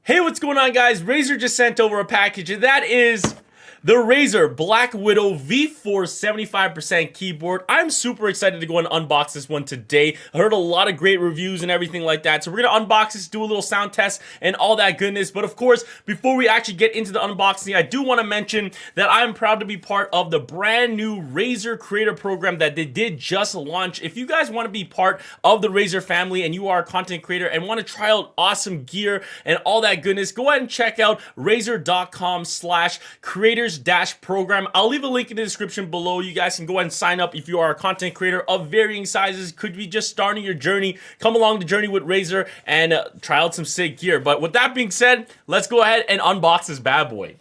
Hey, what's going on, guys? Razer just sent over a package, and that is the Razer Blackwidow V4 75% keyboard. I'm super excited to go and unbox this one today. I heard a lot of great reviews and everything like that, so we're gonna unbox this, do a little sound test and all that goodness. But of course, before we actually get into the unboxing, I do want to mention that I'm proud to be part of the brand new Razer Creator Program that they did just launch. If you guys want to be part of the Razer family and you are a content creator and want to try out awesome gear and all that goodness, go ahead and check out razer.com/creators-program. I'll leave a link in the description below. You guys can go ahead and sign up if you are a content creator of varying sizes. Could be just starting your journey. Come along the journey with Razer and try out some sick gear. But with that being said, let's go ahead and unbox this bad boy.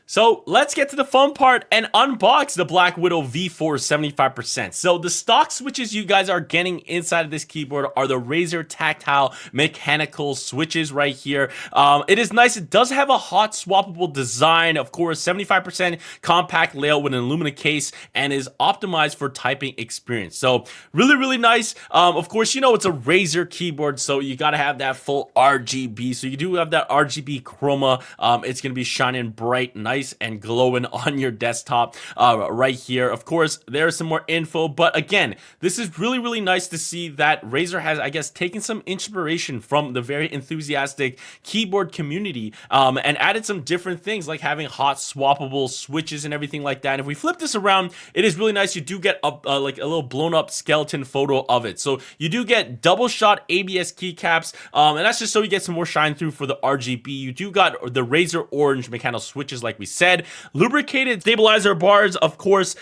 So let's get to the fun part and unbox the Blackwidow V4 75%. So the stock switches you guys are getting inside of this keyboard are the Razer tactile mechanical switches right here. It is nice. It does have a hot swappable design, of course, 75% compact layout with an aluminum case and is optimized for typing experience. So really nice. Of course, you know it's a Razer keyboard, so you got to have that full RGB. So you do have that RGB chroma. It's going to be shining bright, nice and glowing on your desktop right here. Of course, there's some more info, but again, this is really nice to see that Razer has, I guess, taken some inspiration from the very enthusiastic keyboard community and added some different things like having hot swappable switches and everything like that. And if we flip this around, it is really nice. You do get like a little blown up skeleton photo of it. So you do get double shot ABS keycaps, and that's just so you get some more shine through for the RGB. You do got the Razer orange mechanical switches, like we said, lubricated stabilizer bars, of course,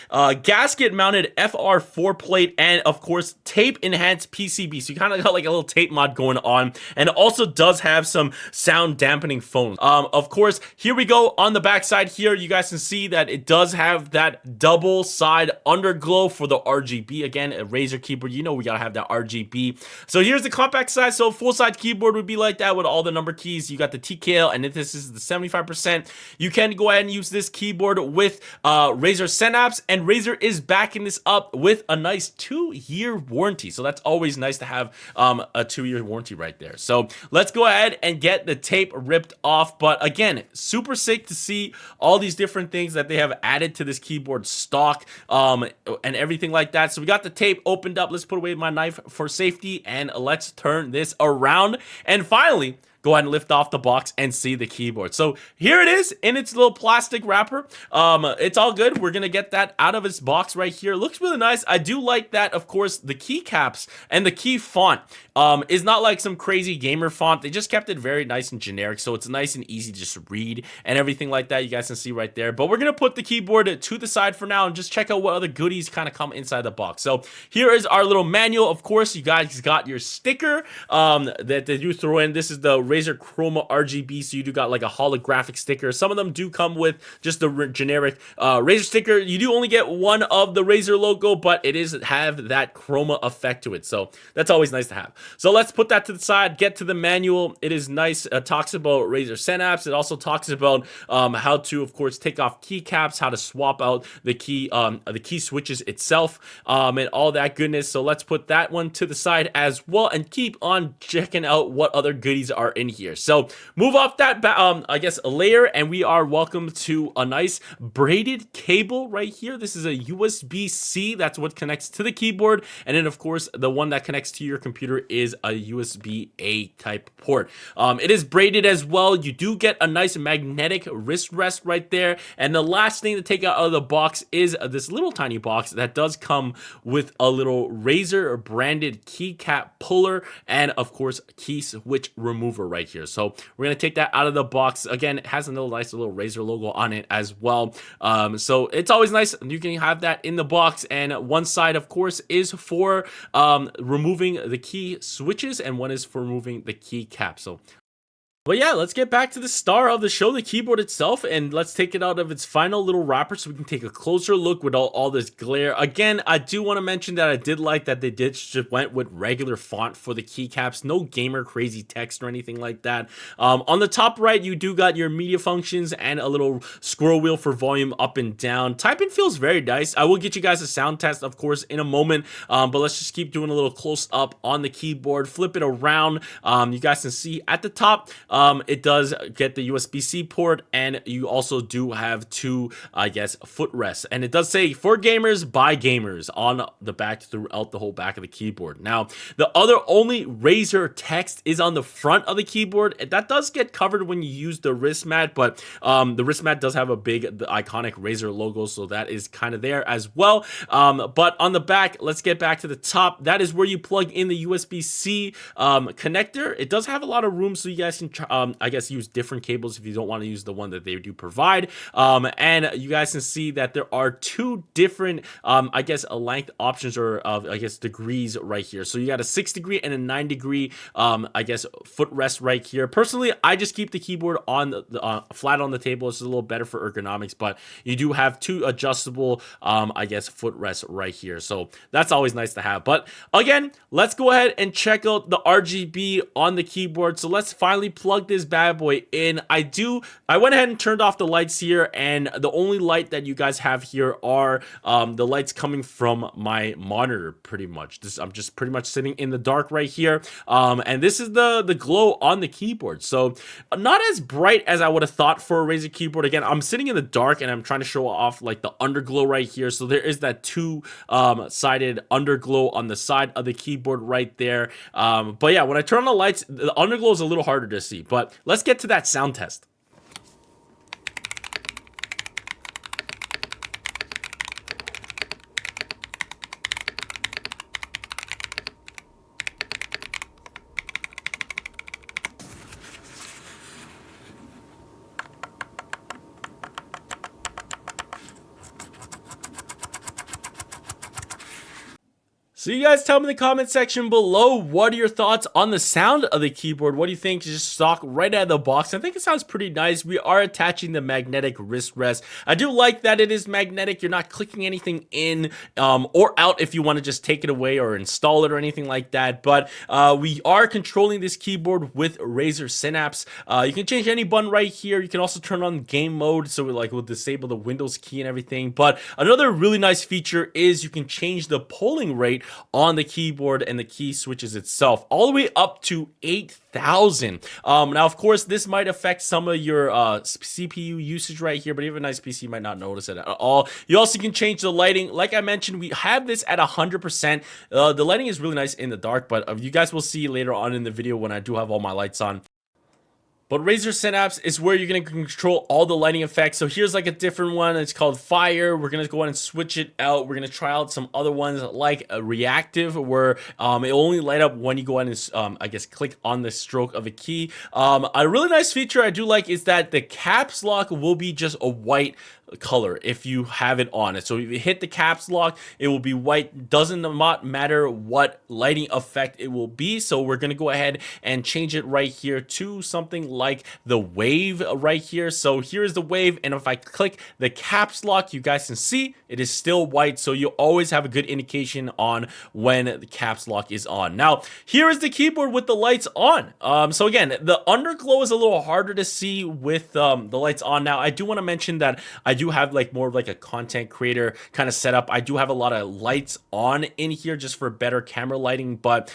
gasket mounted FR4 plate, and of course tape enhanced PCB. So you kind of got like a little tape mod going on, and it also does have some sound dampening foam. Of course, here we go on the back side here. You guys can see that it does have that double side underglow for the RGB. Again, a Razer keyboard, you know we gotta have that RGB. So here's the compact size. So full size keyboard would be like that with all the number keys. You got the TKL, and if this is the 75%, you can go ahead and use this keyboard with Razer Synapse, and Razer is backing this up with a nice 2-year warranty. So that's always nice to have a 2-year warranty right there. So let's go ahead and get the tape ripped off. But again, super sick to see all these different things that they have added to this keyboard stock and everything like that. So we got the tape opened up. Let's put away my knife for safety and let's turn this around. And finally, go ahead and lift off the box and see the keyboard. So here it is in its little plastic wrapper. It's all good. We're gonna get that out of its box right here. It looks really nice. I do like that, of course, the keycaps and the key font is not like some crazy gamer font. They just kept it very nice and generic, so it's nice and easy to just read and everything like that. You guys can see right there. But we're gonna put the keyboard to the side for now and just check out what other goodies kind of come inside the box. So here is our little manual. Of course, you guys got your sticker that they do throw in. This is the Razer Chroma RGB, so you do got like a holographic sticker. Some of them do come with just the generic Razer sticker. You do only get one of the Razer logo, but it is have that chroma effect to it, so that's always nice to have. So let's put that to the side, get to the manual. It is nice. It talks about Razer Synapse. It also talks about how to, of course, take off keycaps, how to swap out the key switches itself, and all that goodness. So let's put that one to the side as well and keep on checking out what other goodies are in here. So move off that I guess a layer, and we are welcome to a nice braided cable right here. This is a USB-C. That's what connects to the keyboard, and then of course the one that connects to your computer is a USB-A type port. It is braided as well. You do get a nice magnetic wrist rest right there, and the last thing to take out of the box is this little tiny box that does come with a little Razer branded keycap puller and of course key switch remover right here. So we're gonna take that out of the box. Again, it has a nice little Razer logo on it as well. So it's always nice. You can have that in the box, and one side, of course, is for removing the key switches, and one is for removing the key cap. So But yeah, let's get back to the star of the show, the keyboard itself, and let's take it out of its final little wrapper so we can take a closer look with all this glare. Again, I do want to mention that I did like that they just went with regular font for the keycaps, no gamer crazy text or anything like that. On the top right, you do got your media functions and a little scroll wheel for volume up and down. Typing feels very nice. I will get you guys a sound test, of course, in a moment, but let's just keep doing a little close up on the keyboard. Flip it around. You guys can see at the top, it does get the USB-C port, and you also do have two, I guess, footrests. And it does say for gamers by gamers on the back throughout the whole back of the keyboard. Now, the other only Razer text is on the front of the keyboard. That does get covered when you use the wrist mat, but the wrist mat does have a big, the iconic Razer logo, so that is kind of there as well. But on the back, let's get back to the top. That is where you plug in the USB-C connector. It does have a lot of room, so you guys can, I guess, use different cables if you don't want to use the one that they do provide. And you guys can see that there are two different, I guess, length options, or I guess degrees right here. So you got a 6-degree and a 9-degree, I guess, footrest right here. Personally, I just keep the keyboard on the flat on the table. It's a little better for ergonomics, but you do have two adjustable, I guess, footrests right here. So that's always nice to have. But again, let's go ahead and check out the RGB on the keyboard. So let's finally plug this bad boy in. I went ahead and turned off the lights here, and the only light that you guys have here are the lights coming from my monitor, pretty much. I'm just pretty much sitting in the dark right here, and this is the glow on the keyboard. So not as bright as I would have thought for a Razer keyboard. Again, I'm sitting in the dark and I'm trying to show off like the underglow right here. So there is that two-sided underglow on the side of the keyboard right there. But yeah, when I turn on the lights, the underglow is a little harder to see. But let's get to that sound test. So you guys tell me in the comment section below, what are your thoughts on the sound of the keyboard? What do you think? Just stock right out of the box. I think it sounds pretty nice. We are attaching the magnetic wrist rest. I do like that it is magnetic. You're not clicking anything in or out if you want to just take it away or install it or anything like that. But we are controlling this keyboard with Razer Synapse. You can change any button right here. You can also turn on game mode, so we'll disable the Windows key and everything. But another really nice feature is you can change the polling rate on the keyboard and the key switches itself, all the way up to 8,000. Now, of course, this might affect some of your CPU usage right here, but if you have a nice PC, you might not notice it at all. You also can change the lighting. Like I mentioned, we have this at 100%. The lighting is really nice in the dark, but you guys will see later on in the video when I do have all my lights on. But Razer Synapse is where you're going to control all the lighting effects. So here's like a different one. It's called Fire. We're going to go ahead and switch it out. We're going to try out some other ones like a Reactive, where it only light up when you go ahead and, I guess, click on the stroke of a key. A really nice feature I do like is that the caps lock will be just a white color if you have it on it. So if you hit the caps lock, it will be white. Doesn't matter what lighting effect it will be. So we're going to go ahead and change it right here to something like the wave right here. So here's the wave, and if I click the caps lock, you guys can see it is still white. So you always have a good indication on when the caps lock is on. Now here is the keyboard with the lights on. So again, the underglow is a little harder to see with the lights on. Now I do want to mention that I do have like more of like a content creator kind of setup. I do have a lot of lights on in here just for better camera lighting, but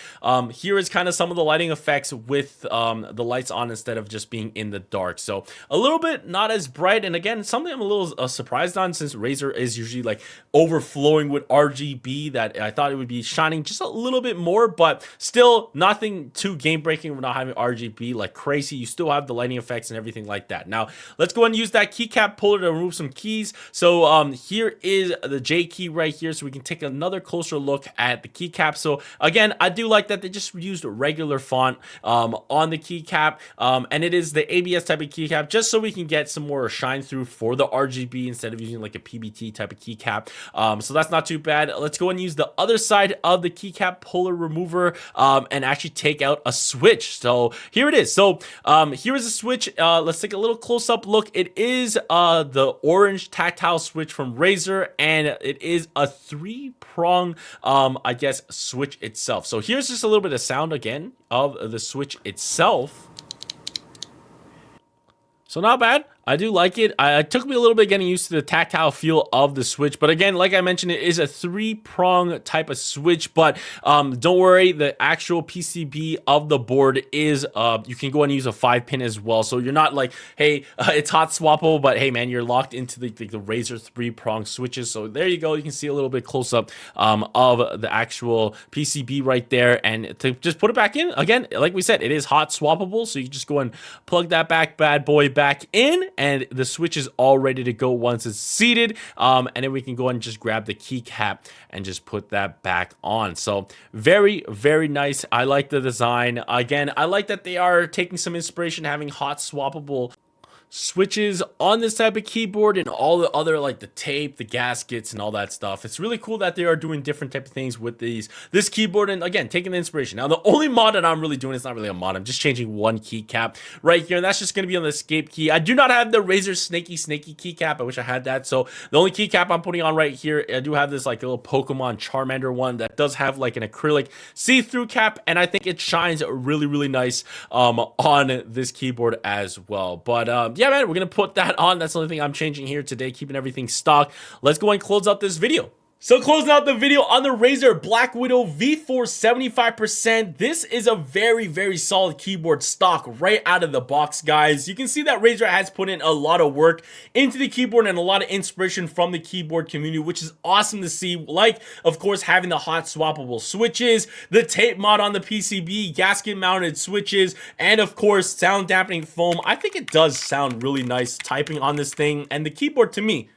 here is kind of some of the lighting effects with the lights on instead of just being in the dark. So a little bit not as bright, and again, something I'm a little surprised on, since Razer is usually like overflowing with RGB, that I thought it would be shining just a little bit more, but still nothing too game breaking. We're not having RGB like crazy. You still have the lighting effects and everything like that. Now let's go and use that keycap puller to remove some keys. So here is the J key right here, so we can take another closer look at the keycap. So again, I do like that they just used regular font on the keycap, and it is the ABS type of keycap, just so we can get some more shine through for the RGB instead of using like a PBT type of keycap. So that's not too bad. Let's go and use the other side of the keycap puller remover and actually take out a switch. So here it is. So here is a switch. Let's take a little close-up look. It is the orange tactile switch from Razer, and it is a 3-prong I guess switch itself. So here's just a little bit of sound again of the switch itself. So not bad. I do like it. It took me a little bit getting used to the tactile feel of the Switch, but again, like I mentioned, it is a 3-prong type of Switch. But don't worry, the actual PCB of the board is you can go and use a 5-pin as well. So you're not like, hey, it's hot swappable, but hey, man, you're locked into the Razer 3-prong switches. So there you go. You can see a little bit close up of the actual PCB right there, and to just put it back in again, like we said, it is hot swappable. So you just go and plug that bad boy back in, and the Switch is all ready to go once it's seated. And then we can go and just grab the keycap and just put that back on. So very, very nice. I like the design. Again, I like that they are taking some inspiration, having hot swappable switches on this type of keyboard and all the other, like the tape, the gaskets, and all that stuff. It's really cool that they are doing different type of things with this keyboard, and again, taking the inspiration. Now, the only mod that I'm really doing, it's not really a mod, I'm just changing one keycap right here, and that's just going to be on the escape key. I do not have the Razer snaky keycap. I wish I had that. So the only keycap I'm putting on right here, I do have this like little Pokemon Charmander one that does have like an acrylic see-through cap, and I think it shines really, really nice on this keyboard as well. But yeah, man, we're gonna put that on. That's the only thing I'm changing here today, keeping everything stock. Let's go and close out this video. So closing out the video on the Razer Blackwidow V4 75%. This is a very, very solid keyboard stock right out of the box, guys. You can see that Razer has put in a lot of work into the keyboard and a lot of inspiration from the keyboard community, which is awesome to see. Like, of course, having the hot swappable switches, the tape mod on the PCB, gasket mounted switches, and of course, sound dampening foam. I think it does sound really nice typing on this thing, and the keyboard to me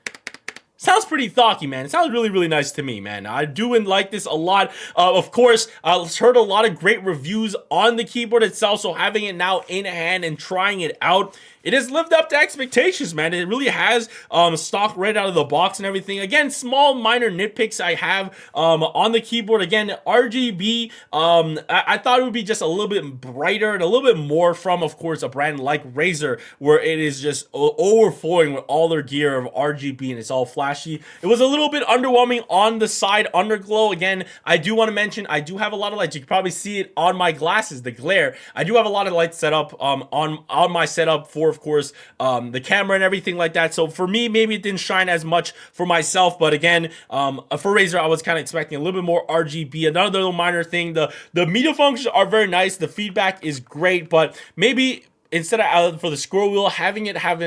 sounds pretty thocky, man. It sounds really, really nice to me, man. I do like this a lot. Of course, I've heard a lot of great reviews on the keyboard itself, so having it now in hand and trying it out, it has lived up to expectations, man. It really has stock right out of the box and everything. Again, small minor nitpicks I have on the keyboard. Again, RGB, I thought it would be just a little bit brighter and a little bit more from, of course, a brand like Razer, where it is just overflowing with all their gear of RGB and it's all flashy. It was a little bit underwhelming on the side underglow. Again, I do want to mention, I do have a lot of lights. You can probably see it on my glasses, the glare. I do have a lot of lights set up on my setup for, of course, the camera and everything like that. So for me, maybe it didn't shine as much for myself, but again, for Razer, I was kind of expecting a little bit more RGB. Another little minor thing, the media functions are very nice, the feedback is great, but maybe instead of for the scroll wheel, having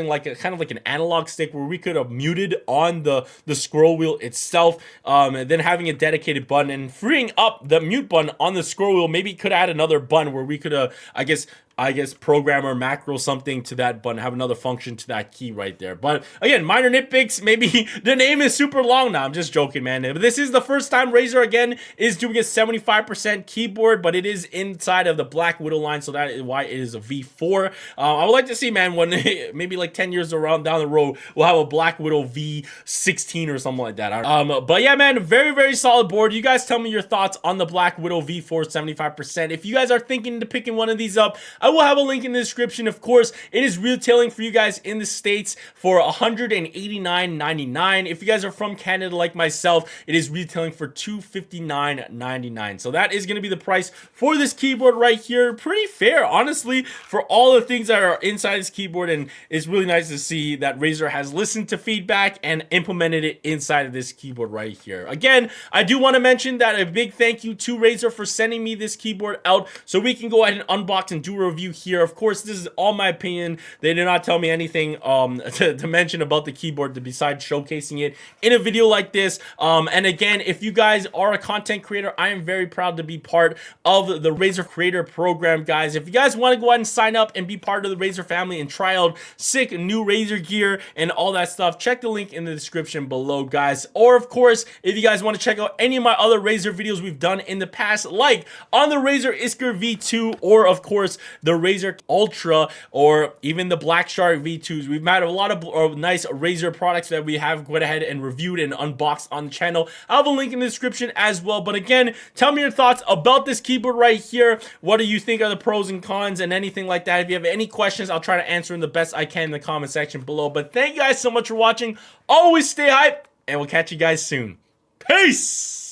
like a kind of like an analog stick where we could have muted on the scroll wheel itself, and then having a dedicated button and freeing up the mute button on the scroll wheel. Maybe could add another button where we could I guess program or macro something to that button, have another function to that key right there. But again, minor nitpicks. Maybe the name is super long. Now I'm just joking, man. But this is the first time Razer again is doing a 75% keyboard, but it is inside of the Blackwidow line, so that is why it is a V4. I would like to see, man, when maybe like 10 years around down the road, we'll have a Blackwidow V16 or something like that. But yeah, man, very, very solid board. You guys tell me your thoughts on the Blackwidow V4 75%. If you guys are thinking to picking one of these up, I will have a link in the description. Of course, it is retailing for you guys in the States for $189.99. If you guys are from Canada like myself, it is retailing for $259.99. So that is going to be the price for this keyboard right here. Pretty fair, honestly, for all the things that are inside this keyboard, and it's really nice to see that Razer has listened to feedback and implemented it inside of this keyboard right here. Again, I do want to mention that a big thank you to Razer for sending me this keyboard out so we can go ahead and unbox and do a review here. Of course, this is all my opinion. They did not tell me anything to mention about the keyboard besides showcasing it in a video like this. And again, if you guys are a content creator, I am very proud to be part of the Razer Creator Program, guys. If you guys want to go ahead and sign up and be part of the Razer family and try out sick new Razer gear and all that stuff, check the link in the description below, guys. Or of course, if you guys want to check out any of my other Razer videos we've done in the past, like on the Razer Iskur V2, or of course the Razer Ultra, or even the Black Shark V2s. We've had a lot of nice Razer products that we have went ahead and reviewed and unboxed on the channel. I'll have a link in the description as well. But again, tell me your thoughts about this keyboard right here. What do you think are the pros and cons and anything like that? If you have any questions, I'll try to answer them the best I can in the comment section below. But thank you guys so much for watching. Always stay hype, and we'll catch you guys soon. Peace!